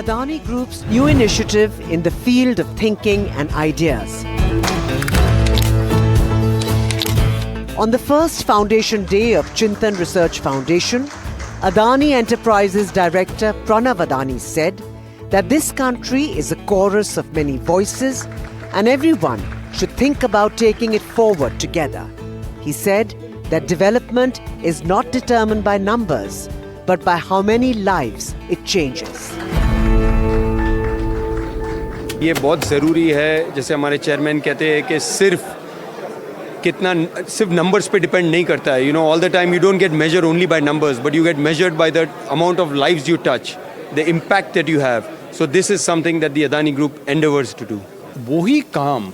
Adani Group's new initiative in the field of thinking and ideas. On the first foundation day of Chintan Research Foundation, Adani Enterprises Director Pranav Adani said that this country is a chorus of many voices and everyone should think about taking it forward together. He said that development is not determined by numbers, but by how many lives it changes. ये बहुत ज़रूरी है, जैसे हमारे chairman कहते हैं कि सिर्फ नंबर्स पे डिपेंड नहीं करता है. All the time you don't get measure only by numbers, but you get measured by the amount of lives you touch, the impact that you have. So this is something that the Adani group endeavours to do. वही काम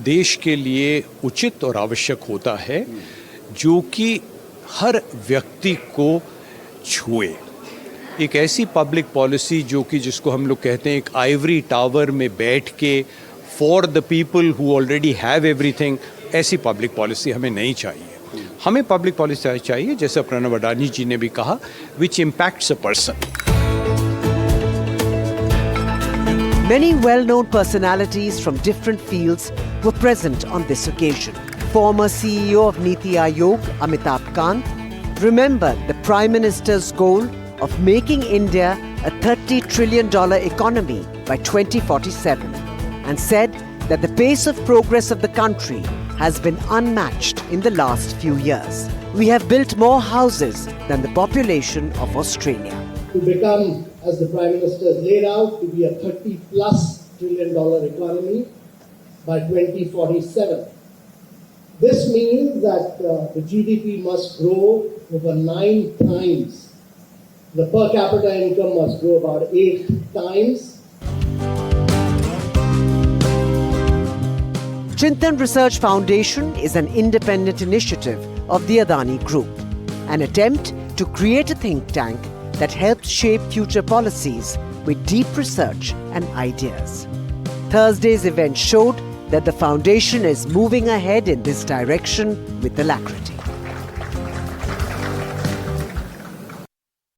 देश के लिए उचित और आवश्यक होता है जो कि हर व्यक्ति को छुए. एक ऐसी पब्लिक पॉलिसी जो कि जिसको हम लोग कहते हैं एक आइवरी टावर में बैठ के for the people who already have everything, ऐसी पब्लिक पॉलिसी हमें नहीं चाहिए. हमें पब्लिक पॉलिसी चाहिए, जैसा प्रणव अडानी जी ने भी कहा, विच impacts a person. Many well-known personalities from different fields were present on this occasion. Former CEO of Niti Aayog, Amitabh Kant, remembered the Prime Minister's goal of making India a $30 trillion economy by 2047 and said that the pace of progress of the country has been unmatched in the last few years. We have built more houses than the population of Australia. To become, as the Prime Minister has laid out, to be a $30+ trillion economy by 2047. This means that the GDP must grow over 9 times. The per capita income must grow about 8 times. Chintan Research Foundation is an independent initiative of the Adani Group, an attempt to create a think tank that helps shape future policies with deep research and ideas. Thursday's event showed that the foundation is moving ahead in this direction with alacrity.